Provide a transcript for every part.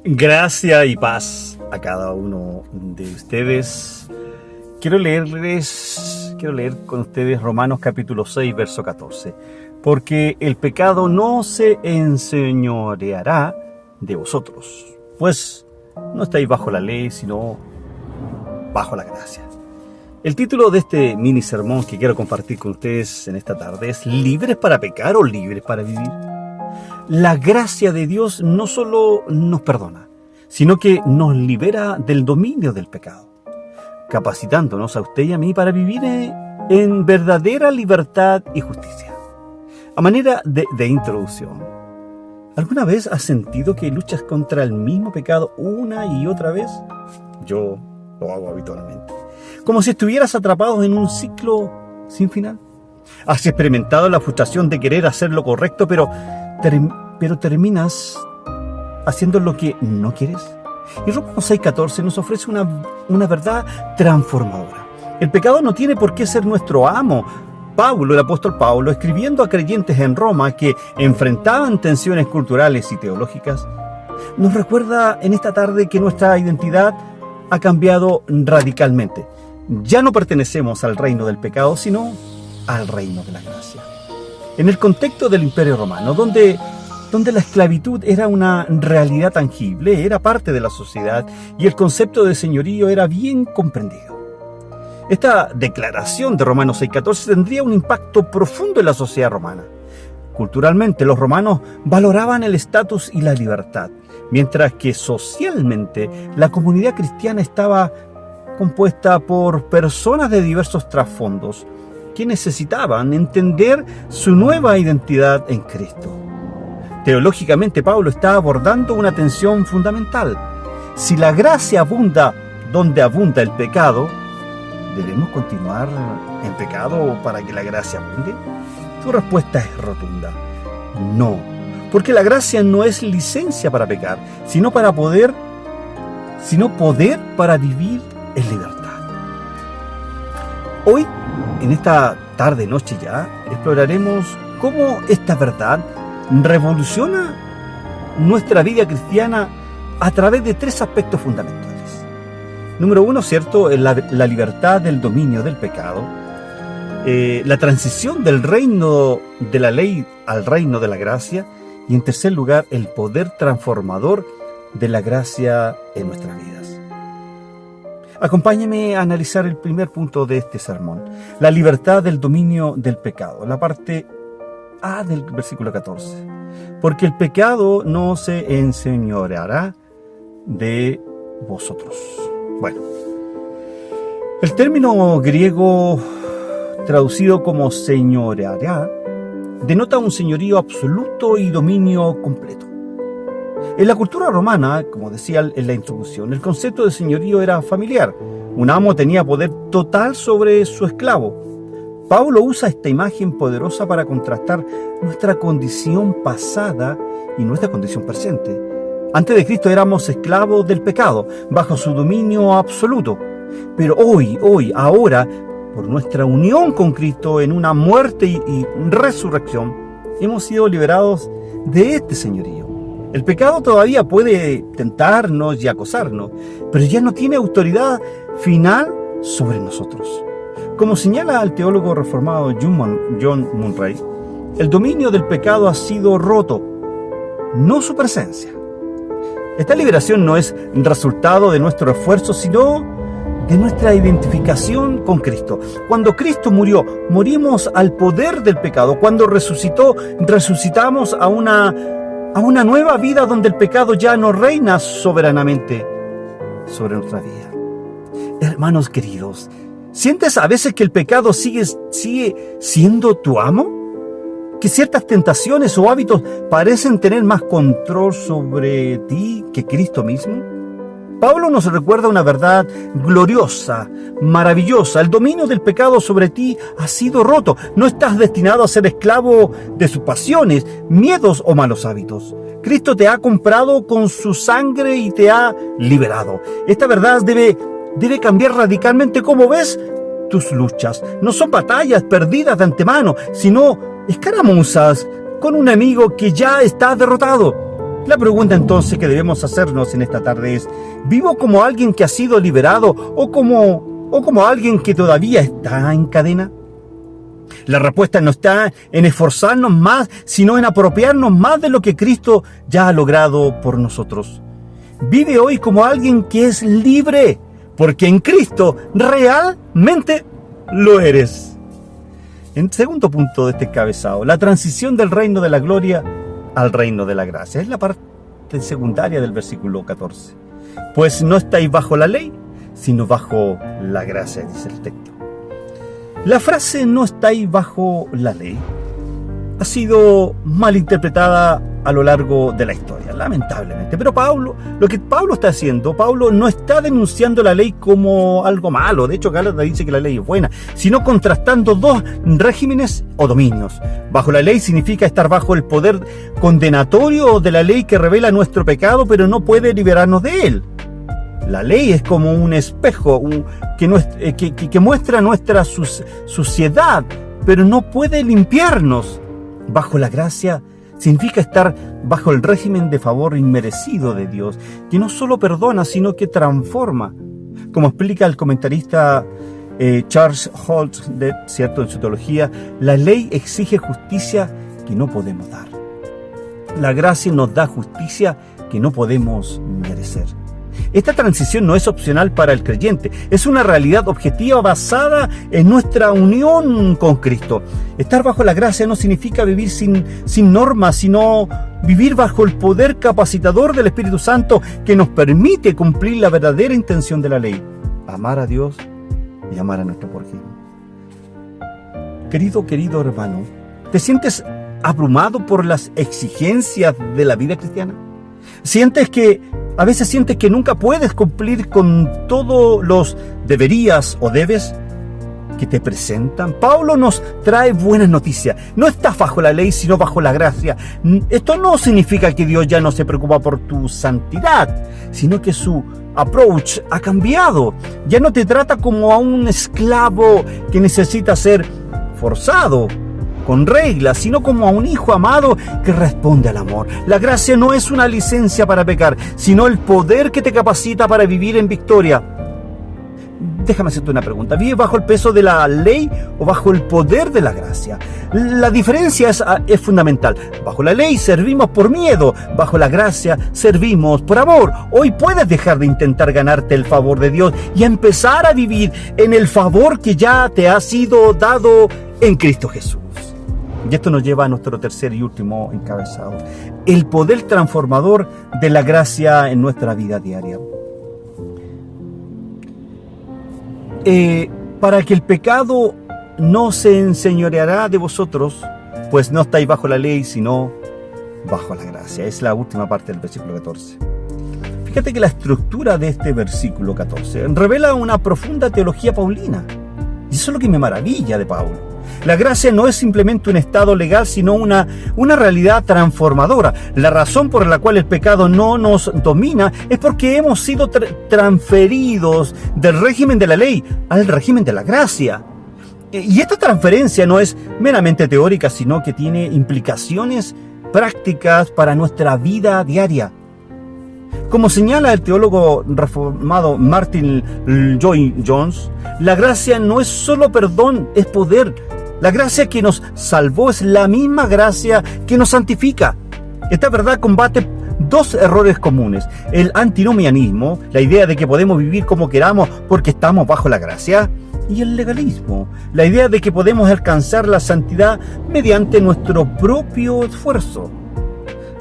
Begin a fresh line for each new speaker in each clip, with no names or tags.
Gracia y paz a cada uno de ustedes. Quiero leer con ustedes Romanos capítulo 6, verso 14. Porque el pecado no se enseñoreará de vosotros, pues no estáis bajo la ley, sino bajo la gracia. El título de este mini sermón que quiero compartir con ustedes en esta tarde es ¿libres para pecar o libres para vivir? La gracia de Dios no solo nos perdona, sino que nos libera del dominio del pecado, capacitándonos a usted y a mí para vivir en verdadera libertad y justicia. A manera de introducción, ¿alguna vez has sentido que luchas contra el mismo pecado una y otra vez? Yo lo hago habitualmente. Como si estuvieras atrapado en un ciclo sin final. Has experimentado la frustración de querer hacer lo correcto, pero terminas haciendo lo que no quieres. Y Romanos 6:14 nos ofrece una verdad transformadora. El pecado no tiene por qué ser nuestro amo. El apóstol Pablo, escribiendo a creyentes en Roma que enfrentaban tensiones culturales y teológicas, nos recuerda en esta tarde que nuestra identidad ha cambiado radicalmente. Ya no pertenecemos al reino del pecado, sino al reino de la gracia. En el contexto del Imperio Romano, donde la esclavitud era una realidad tangible, era parte de la sociedad y el concepto de señorío era bien comprendido. Esta declaración de Romanos 6:14 tendría un impacto profundo en la sociedad romana. Culturalmente, los romanos valoraban el estatus y la libertad, mientras que socialmente la comunidad cristiana estaba compuesta por personas de diversos trasfondos que necesitaban entender su nueva identidad en Cristo. Teológicamente, Pablo está abordando una tensión fundamental. Si la gracia abunda donde abunda el pecado, ¿debemos continuar en pecado para que la gracia abunde? Tu respuesta es rotunda. No, porque la gracia no es licencia para pecar, sino poder para vivir en libertad. Hoy, en esta tarde-noche ya, exploraremos cómo esta verdad revoluciona nuestra vida cristiana a través de tres aspectos fundamentales. Número uno, ¿cierto?, la libertad del dominio del pecado, la transición del reino de la ley al reino de la gracia, y en tercer lugar, el poder transformador de la gracia en nuestras vidas. Acompáñame a analizar el primer punto de este sermón, la libertad del dominio del pecado, la parte A del versículo 14. Porque el pecado no se enseñoreará de vosotros. Bueno, el término griego traducido como señoreará denota un señorío absoluto y dominio completo. En la cultura romana, como decía en la introducción, el concepto de señorío era familiar. Un amo tenía poder total sobre su esclavo. Pablo usa esta imagen poderosa para contrastar nuestra condición pasada y nuestra condición presente. Antes de Cristo éramos esclavos del pecado, bajo su dominio absoluto. Pero ahora, por nuestra unión con Cristo en una muerte y resurrección, hemos sido liberados de este señorío. El pecado todavía puede tentarnos y acosarnos, pero ya no tiene autoridad final sobre nosotros. Como señala el teólogo reformado John Murray, el dominio del pecado ha sido roto, no su presencia. Esta liberación no es resultado de nuestro esfuerzo, sino de nuestra identificación con Cristo. Cuando Cristo murió, morimos al poder del pecado. Cuando resucitó, resucitamos a una nueva vida donde el pecado ya no reina soberanamente sobre nuestra vida. Hermanos queridos, ¿sientes a veces que el pecado sigue siendo tu amo? ¿Que ciertas tentaciones o hábitos parecen tener más control sobre ti que Cristo mismo? Pablo nos recuerda una verdad gloriosa, maravillosa. El dominio del pecado sobre ti ha sido roto. No estás destinado a ser esclavo de sus pasiones, miedos o malos hábitos. Cristo te ha comprado con su sangre y te ha liberado. Esta verdad debe cambiar radicalmente cómo ves tus luchas. No son batallas perdidas de antemano, sino escaramuzas con un enemigo que ya está derrotado. La pregunta entonces que debemos hacernos en esta tarde es: ¿vivo como alguien que ha sido liberado o como alguien que todavía está en cadena? La respuesta no está en esforzarnos más, sino en apropiarnos más de lo que Cristo ya ha logrado por nosotros. Vive hoy como alguien que es libre, porque en Cristo realmente lo eres. En segundo punto de este encabezado, la transición del reino de la gloria al reino de la gracia. Es la parte secundaria del versículo 14. Pues no estáis bajo la ley, sino bajo la gracia, dice el texto. La frase "no estáis bajo la ley" ha sido mal interpretada a lo largo de la historia, lamentablemente. Pero lo que Pablo está haciendo, Pablo no está denunciando la ley como algo malo. De hecho, Gálatas dice que la ley es buena, sino contrastando dos regímenes o dominios. Bajo la ley significa estar bajo el poder condenatorio de la ley que revela nuestro pecado, pero no puede liberarnos de él. La ley es como un espejo que muestra nuestra suciedad, pero no puede limpiarnos. Bajo la gracia significa estar bajo el régimen de favor inmerecido de Dios, que no solo perdona, sino que transforma. Como explica el comentarista Charles Holtz, ¿cierto?, en su teología, la ley exige justicia que no podemos dar. La gracia nos da justicia que no podemos merecer. Esta transición no es opcional para el creyente, es una realidad objetiva basada en nuestra unión con Cristo. Estar bajo la gracia no significa vivir sin normas, sino vivir bajo el poder capacitador del Espíritu Santo que nos permite cumplir la verdadera intención de la ley: amar a Dios y amar a nuestro prójimo. Querido hermano, ¿te sientes abrumado por las exigencias de la vida cristiana? A veces sientes que nunca puedes cumplir con todos los deberías o debes que te presentan. Pablo nos trae buenas noticias. No estás bajo la ley, sino bajo la gracia. Esto no significa que Dios ya no se preocupa por tu santidad, sino que su approach ha cambiado. Ya no te trata como a un esclavo que necesita ser forzado con reglas, sino como a un hijo amado que responde al amor. La gracia no es una licencia para pecar, sino el poder que te capacita para vivir en victoria. Déjame hacerte una pregunta: ¿vives bajo el peso de la ley o bajo el poder de la gracia? La diferencia es fundamental. Bajo la ley servimos por miedo, bajo la gracia servimos por amor. Hoy puedes dejar de intentar ganarte el favor de Dios y empezar a vivir en el favor que ya te ha sido dado en Cristo Jesús. Y esto nos lleva a nuestro tercer y último encabezado: el poder transformador de la gracia en nuestra vida diaria. Para que el pecado no se enseñoreará de vosotros, pues no estáis bajo la ley, sino bajo la gracia. Es la última parte del versículo 14. Fíjate que la estructura de este versículo 14 revela una profunda teología paulina. Y eso es lo que me maravilla de Pablo. La gracia no es simplemente un estado legal, sino una realidad transformadora. La razón por la cual el pecado no nos domina es porque hemos sido transferidos del régimen de la ley al régimen de la gracia. Y esta transferencia no es meramente teórica, sino que tiene implicaciones prácticas para nuestra vida diaria. Como señala el teólogo reformado Martin Lloyd-Jones, la gracia no es solo perdón, es poder. La gracia que nos salvó es la misma gracia que nos santifica. Esta verdad combate dos errores comunes: el antinomianismo, la idea de que podemos vivir como queramos porque estamos bajo la gracia, y el legalismo, la idea de que podemos alcanzar la santidad mediante nuestro propio esfuerzo.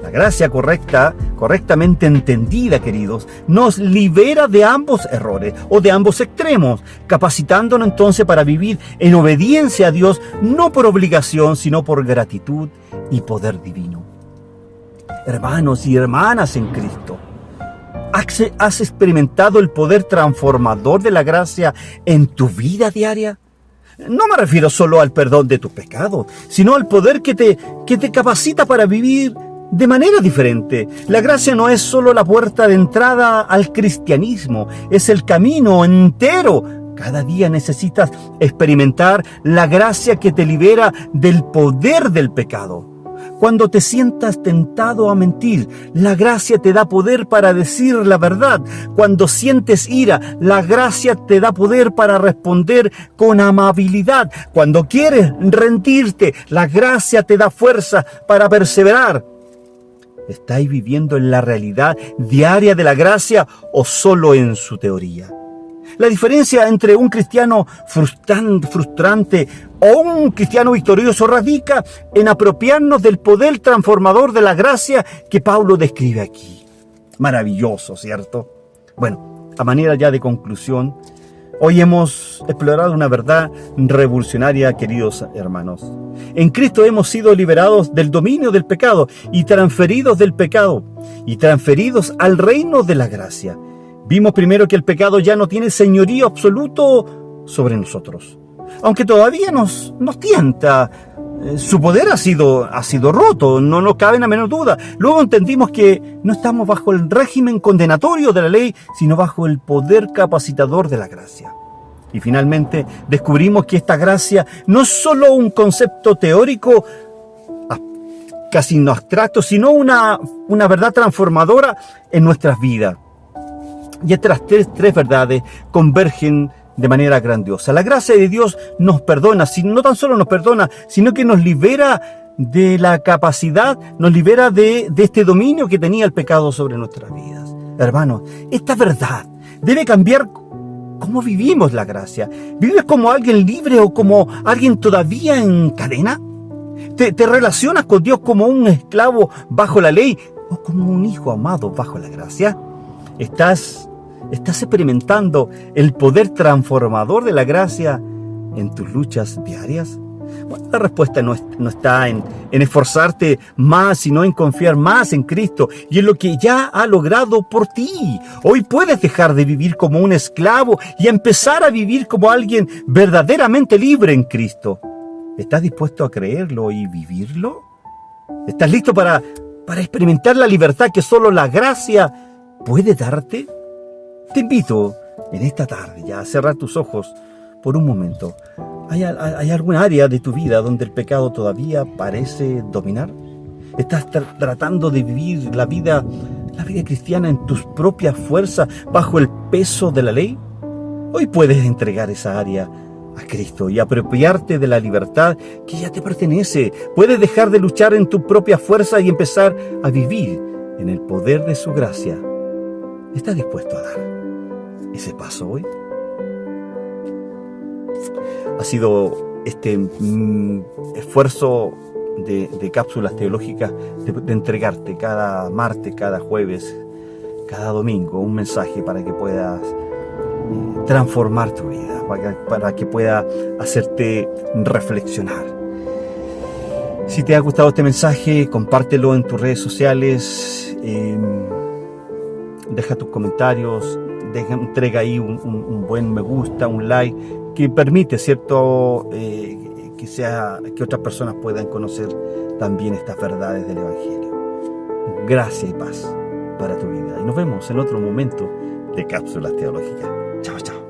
La gracia correctamente entendida, queridos, nos libera de ambos errores o de ambos extremos, capacitándonos entonces para vivir en obediencia a Dios, no por obligación, sino por gratitud y poder divino. Hermanos y hermanas en Cristo, ¿has experimentado el poder transformador de la gracia en tu vida diaria? No me refiero solo al perdón de tus pecados, sino al poder que te capacita para vivir de manera diferente. La gracia no es solo la puerta de entrada al cristianismo, es el camino entero. Cada día necesitas experimentar la gracia que te libera del poder del pecado. Cuando te sientas tentado a mentir, la gracia te da poder para decir la verdad. Cuando sientes ira, la gracia te da poder para responder con amabilidad. Cuando quieres rendirte, la gracia te da fuerza para perseverar. ¿Estáis viviendo en la realidad diaria de la gracia o solo en su teoría? La diferencia entre un cristiano frustrante o un cristiano victorioso radica en apropiarnos del poder transformador de la gracia que Pablo describe aquí. Maravilloso, ¿cierto? Bueno, a manera ya de conclusión, hoy hemos explorado una verdad revolucionaria, queridos hermanos. En Cristo hemos sido liberados del dominio del pecado y transferidos del pecado y transferidos al reino de la gracia. Vimos primero que el pecado ya no tiene señorío absoluto sobre nosotros. Aunque todavía nos tienta, su poder ha sido roto, no nos cabe la menor duda. Luego entendimos que no estamos bajo el régimen condenatorio de la ley, sino bajo el poder capacitador de la gracia. Y finalmente descubrimos que esta gracia no es solo un concepto teórico, casi no abstracto, sino una verdad transformadora en nuestras vidas. Y estas tres verdades convergen de manera grandiosa. La gracia de Dios nos perdona, no tan solo nos perdona, sino que nos libera de la capacidad, nos libera de este dominio que tenía el pecado sobre nuestras vidas. Hermanos, esta verdad debe cambiar cómo vivimos la gracia. ¿Vives como alguien libre o como alguien todavía en cadena? ¿Te relacionas con Dios como un esclavo bajo la ley o como un hijo amado bajo la gracia? ¿Estás experimentando el poder transformador de la gracia en tus luchas diarias? Bueno, la respuesta no está en esforzarte más, sino en confiar más en Cristo y en lo que ya ha logrado por ti. Hoy puedes dejar de vivir como un esclavo y empezar a vivir como alguien verdaderamente libre en Cristo. ¿Estás dispuesto a creerlo y vivirlo? ¿Estás listo para experimentar la libertad que solo la gracia puede darte? Te invito en esta tarde ya a cerrar tus ojos por un momento. ¿Hay alguna área de tu vida donde el pecado todavía parece dominar? ¿Estás tratando de vivir la vida cristiana en tus propias fuerzas bajo el peso de la ley? Hoy puedes entregar esa área a Cristo y apropiarte de la libertad que ya te pertenece. Puedes dejar de luchar en tu propia fuerza y empezar a vivir en el poder de su gracia. ¿Estás dispuesto a dar ese paso hoy? Ha sido este esfuerzo de cápsulas teológicas de entregarte cada martes, cada jueves, cada domingo un mensaje para que puedas transformar tu vida, para que pueda hacerte reflexionar. Si te ha gustado este mensaje, compártelo en tus redes sociales, deja tus comentarios, entrega ahí un buen me gusta, un like, que permite, ¿cierto?, que otras personas puedan conocer también estas verdades del Evangelio. Gracia y paz para tu vida. Y nos vemos en otro momento de Cápsulas Teológicas. Chao, chao.